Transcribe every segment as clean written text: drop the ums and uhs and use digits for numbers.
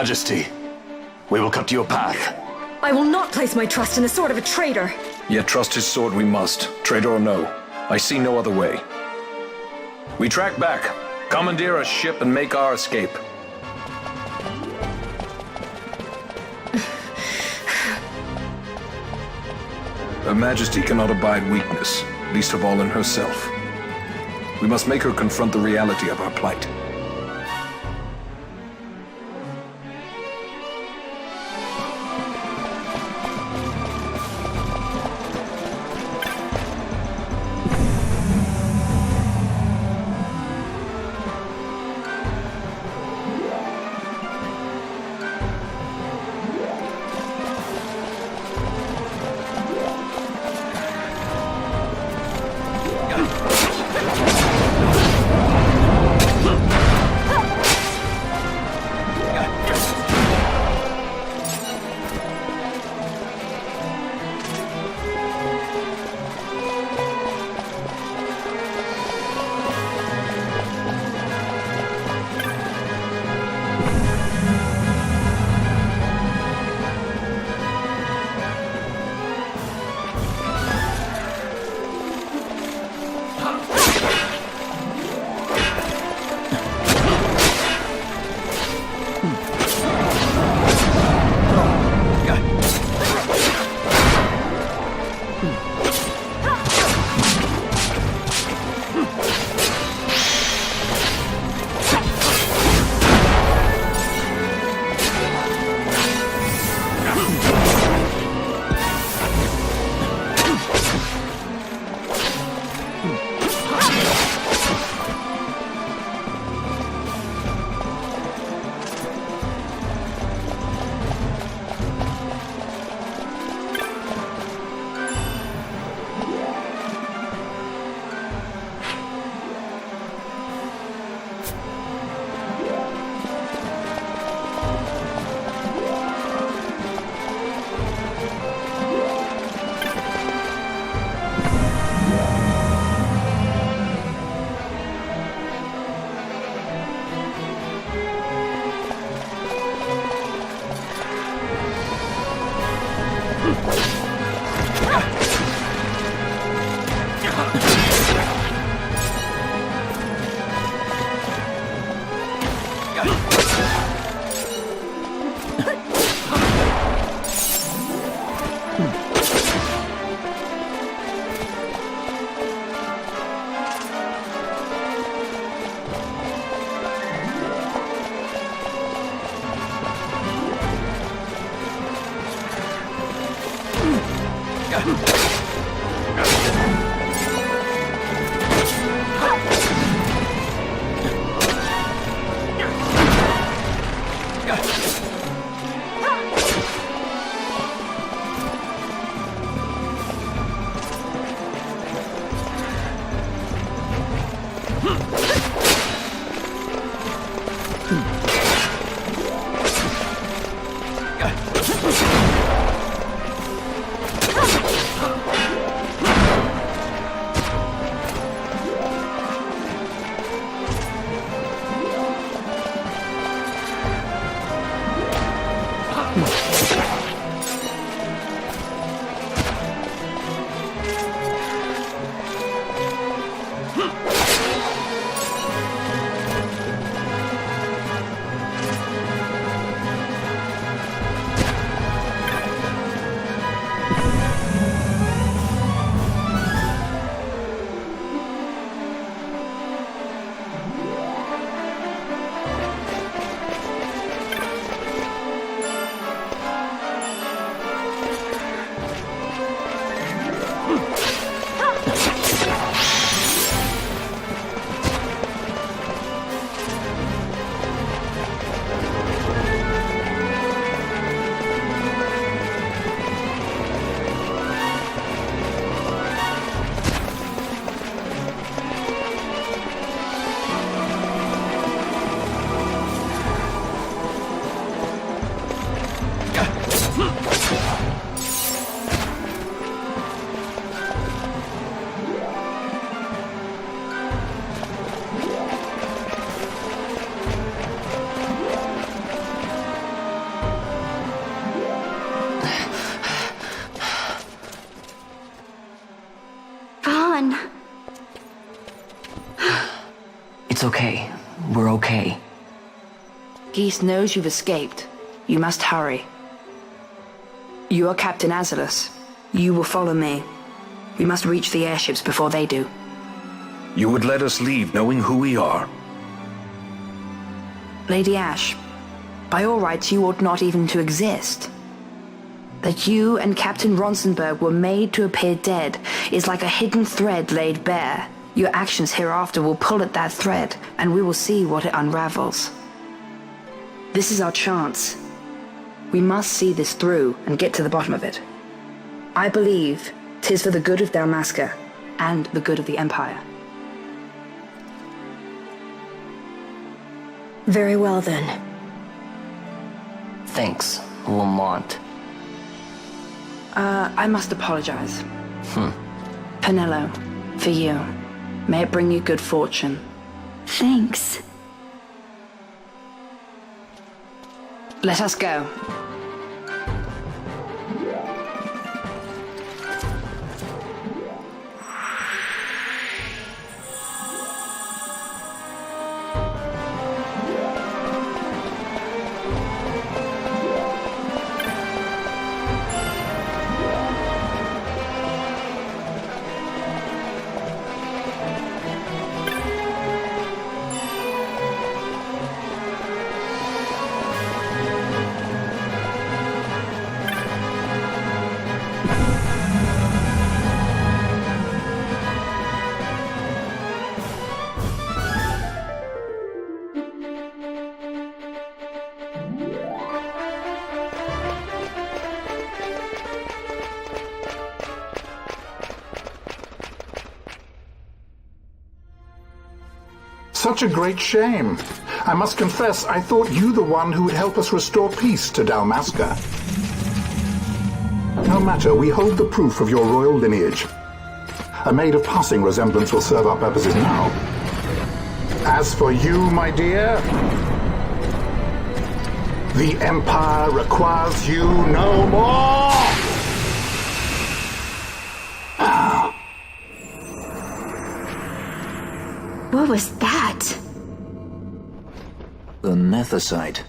Majesty, we will cut you a path. I will not place my trust in the sword of a traitor. Yet trust his sword we must, traitor or no. I see no other way. We track back, commandeer a ship, and make our escape. Her Majesty cannot abide weakness, least of all in herself. We must make her confront the reality of our plight. It's okay. We're okay. Geese knows you've escaped. You must hurry. You are Captain Azalus. You will follow me. We must reach the airships before they do. You would let us leave knowing who we are? Lady Ashe, by all rights you ought not even to exist. That you and Captain Ronsenberg were made to appear dead is like a hidden thread laid bare. Your actions hereafter will pull at that thread, and we will see what it unravels. This is our chance. We must see this through and get to the bottom of it. I believe 'tis for the good of Dalmasca and the good of the Empire. Very well, then. Thanks, Lamont. I must apologize. Penelo, for you. May it bring you good fortune. Thanks. Let us go. Such a great shame. I must confess, I thought you the one who would help us restore peace to Dalmasca. No matter, we hold the proof of your royal lineage. A maid of passing resemblance will serve our purposes now. As for you, my dear, the Empire requires you no more! What was that? The Nethicite.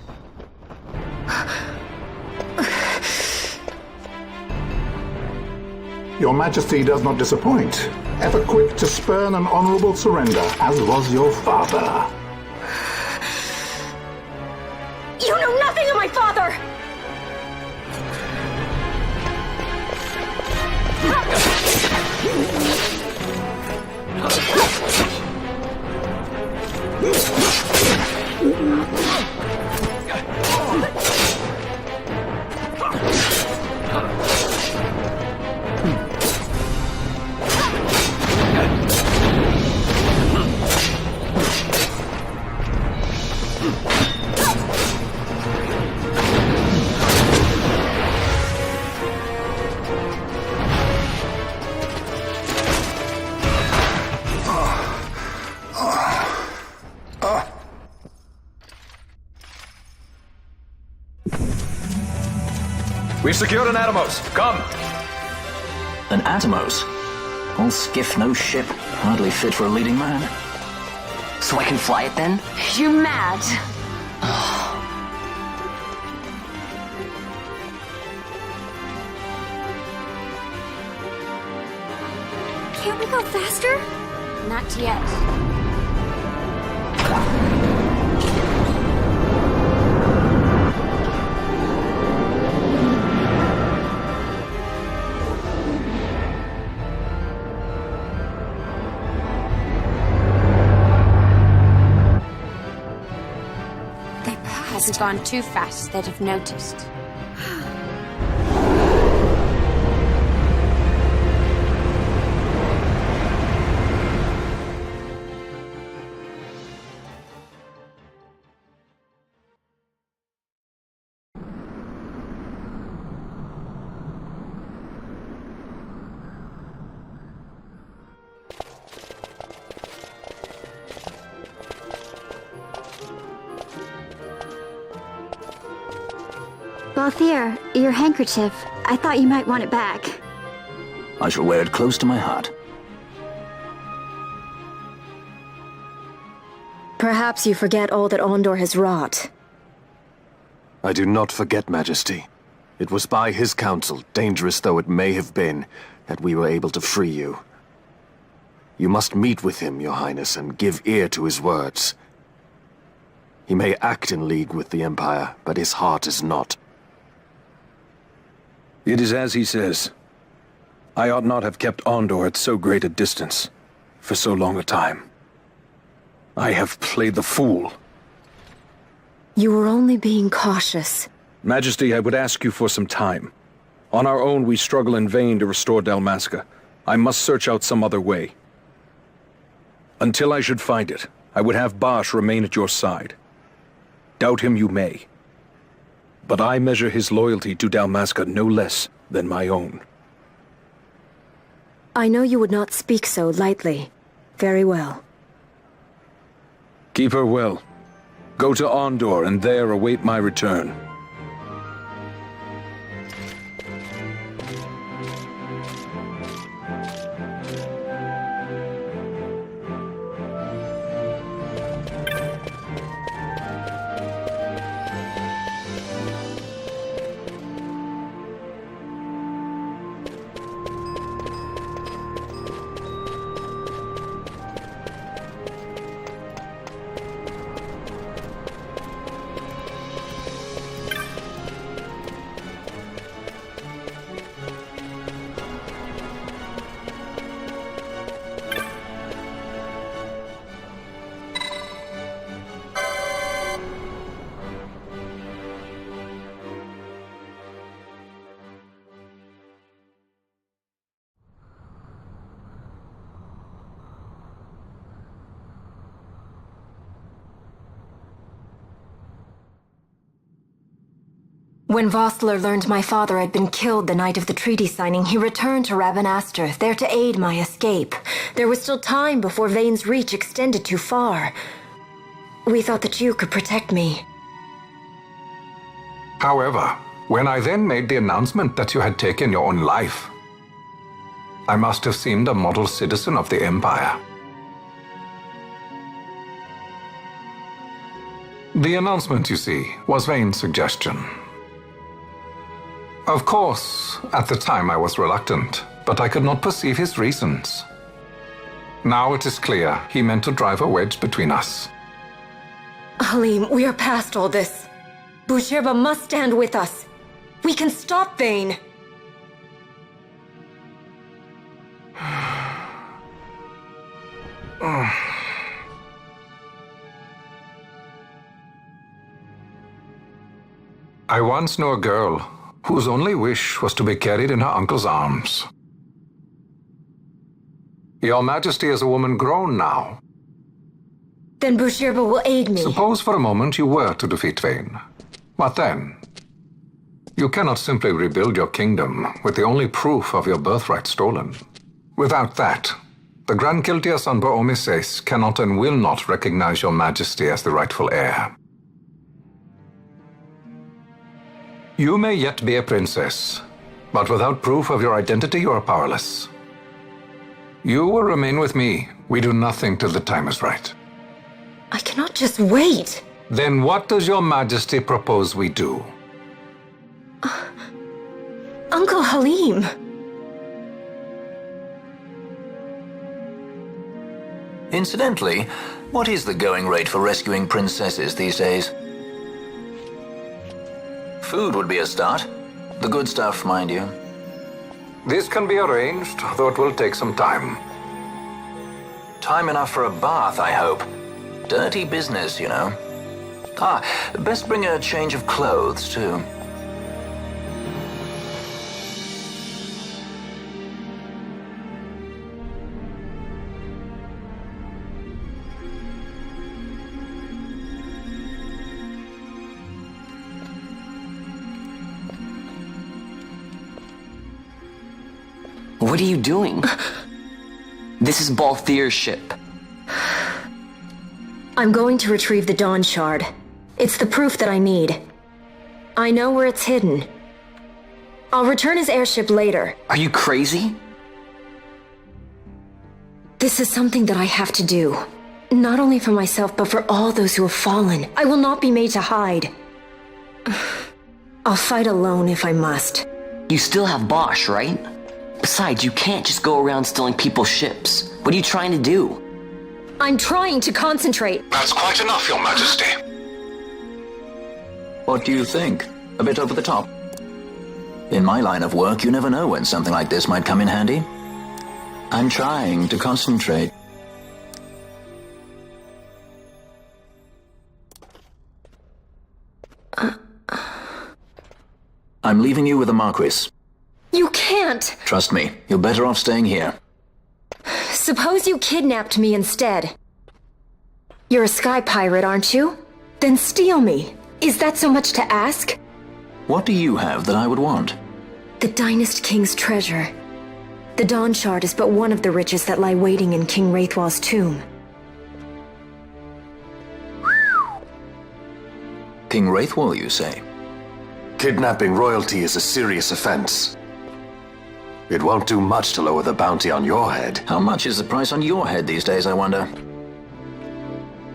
Your Majesty does not disappoint. Ever quick to spurn an honorable surrender, as was your father. You know nothing of my father! We've secured an Atomos. Come! An Atomos? All skiff, no ship. Hardly fit for a leading man. So I can fly it then? You mad? Can't we go faster? Not yet. Hasn't gone too fast, they'd have noticed. Balthier, your handkerchief. I thought you might want it back. I shall wear it close to my heart. Perhaps you forget all that Ondor has wrought. I do not forget, Majesty. It was by his counsel, dangerous though it may have been, that we were able to free you. You must meet with him, Your Highness, and give ear to his words. He may act in league with the Empire, but his heart is not. It is as he says. I ought not have kept Ondor at so great a distance, for so long a time. I have played the fool. You were only being cautious. Majesty, I would ask you for some time. On our own, we struggle in vain to restore Dalmasca. I must search out some other way. Until I should find it, I would have Basch remain at your side. Doubt him you may. But I measure his loyalty to Dalmasca no less than my own. I know you would not speak so lightly. Very well. Keep her well. Go to Ondor and there await my return. When Vossler learned my father had been killed the night of the treaty signing, he returned to Rabanastre, there to aid my escape. There was still time before Vane's reach extended too far. We thought that you could protect me. However, when I then made the announcement that you had taken your own life, I must have seemed a model citizen of the Empire. The announcement, you see, was Vane's suggestion. Of course, at the time I was reluctant, but I could not perceive his reasons. Now it is clear he meant to drive a wedge between us. Halim, we are past all this. Boucherba must stand with us. We can stop Vane. I once knew a girl whose only wish was to be carried in her uncle's arms. Your Majesty is a woman grown now. Then Boucherba will aid me. Suppose for a moment you were to defeat Vane. What then? You cannot simply rebuild your kingdom with the only proof of your birthright stolen. Without that, the Grand Kiltia Sunber Omises cannot and will not recognize your Majesty as the rightful heir. You may yet be a princess, but without proof of your identity, you are powerless. You will remain with me. We do nothing till the time is right. I cannot just wait. Then what does your Majesty propose we do? Uncle Halim. Incidentally, what is the going rate for rescuing princesses these days? Food would be a start. The good stuff, mind you. This can be arranged, though it will take some time. Time enough for a bath, I hope. Dirty business, you know. Best bring a change of clothes, too. What are you doing? This is Balthier's ship. I'm going to retrieve the Dawn Shard. It's the proof that I need. I know where it's hidden. I'll return his airship later. Are you crazy? This is something that I have to do. Not only for myself, but for all those who have fallen. I will not be made to hide. I'll fight alone if I must. You still have Basch, right? Besides, you can't just go around stealing people's ships. What are you trying to do? I'm trying to concentrate. That's quite enough, Your Majesty. What do you think? A bit over the top? In my line of work, you never know when something like this might come in handy. I'm trying to concentrate. I'm leaving you with the Marquis. You can't! Trust me, you're better off staying here. Suppose you kidnapped me instead. You're a sky pirate, aren't you? Then steal me. Is that so much to ask? What do you have that I would want? The Dynast King's treasure. The Dawn Shard is but one of the riches that lie waiting in King Wraithwall's tomb. King Wraithwall, you say? Kidnapping royalty is a serious offense. It won't do much to lower the bounty on your head. How much is the price on your head these days, I wonder?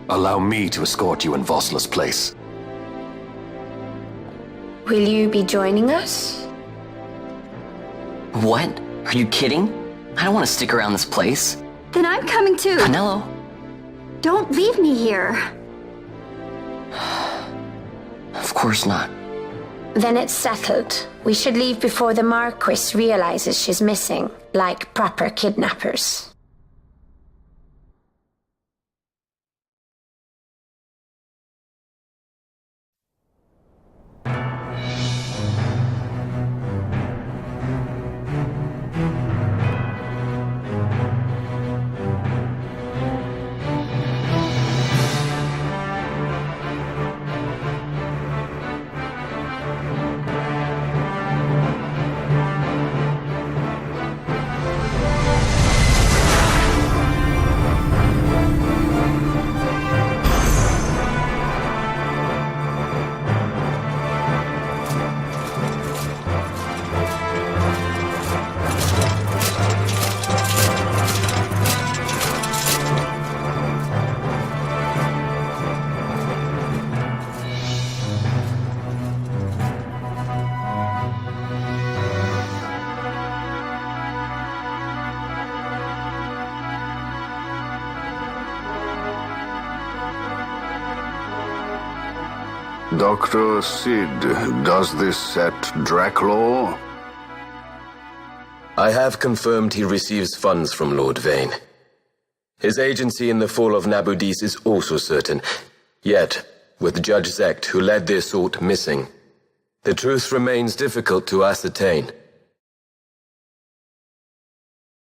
Allow me to escort you in Vossler's place. Will you be joining us? What? Are you kidding? I don't want to stick around this place. Then I'm coming too. Penelo. Don't leave me here. Of course not. Then it's settled. We should leave before the Marquis realizes she's missing, like proper kidnappers. Dr. Sid, does this set Draclaw? I have confirmed he receives funds from Lord Vaan. His agency in the fall of Nabudis is also certain. Yet, with Judge Zect, who led the assault, missing, the truth remains difficult to ascertain.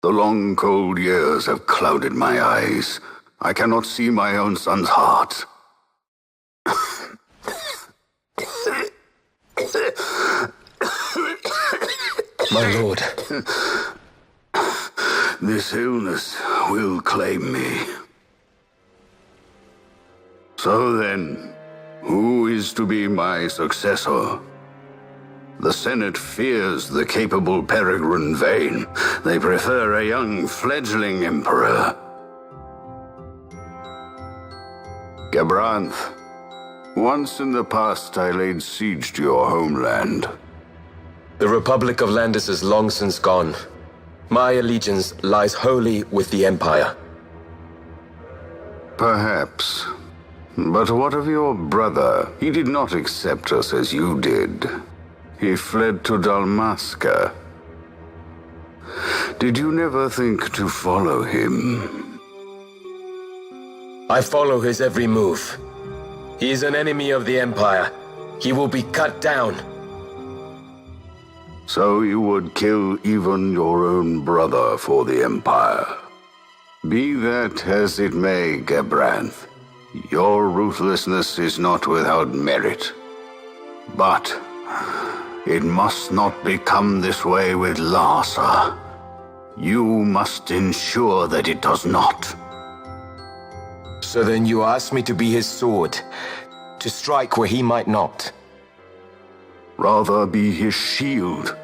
The long, cold years have clouded my eyes. I cannot see my own son's heart. My lord. This illness will claim me. So then, who is to be my successor? The Senate fears the capable Peregrine Vaan. They prefer a young fledgling emperor. Gabranth, once in the past I laid siege to your homeland. The Republic of Landis is long since gone. My allegiance lies wholly with the Empire. Perhaps. But what of your brother? He did not accept us as you did. He fled to Dalmasca. Did you never think to follow him? I follow his every move. He is an enemy of the Empire. He will be cut down. So you would kill even your own brother for the Empire. Be that as it may, Gabranth, your ruthlessness is not without merit. But it must not become this way with Larsa. You must ensure that it does not. So then you ask me to be his sword, to strike where he might not. Rather be his shield.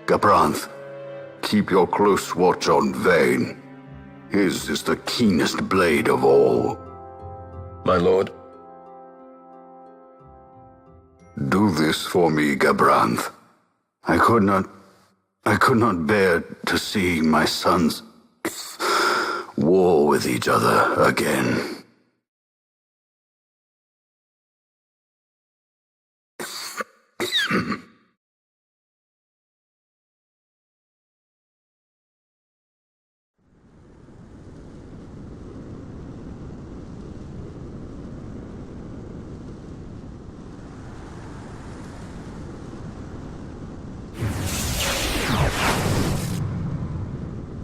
Gabranth, keep your close watch on Vaan. His is the keenest blade of all. My lord. Do this for me, Gabranth. I could not bear to see my sons war with each other again.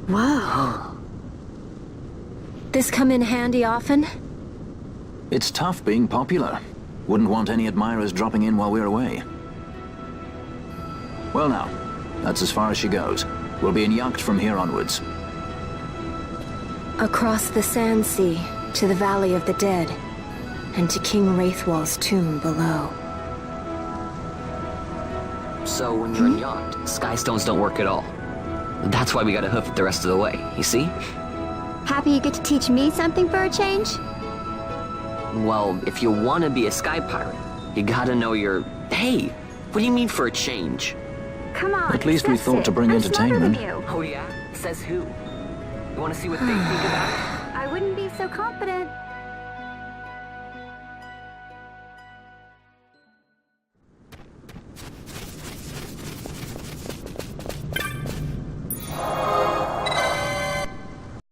Whoa. This come in handy often? It's tough being popular. Wouldn't want any admirers dropping in while we're away. Well now, that's as far as she goes. We'll be in yacht from here onwards. Across the sand sea, to the Valley of the Dead, and to King Wraithwall's tomb below. So when you're in yacht, skystones don't work at all. That's why we gotta hoof it the rest of the way, you see? Happy you get to teach me something for a change? Well, if you want to be a sky pirate, you gotta know your... Hey, what do you mean for a change? Come on, at least we thought to bring entertainment. Oh yeah? Says who? You want to see what they think about it? I wouldn't be so confident.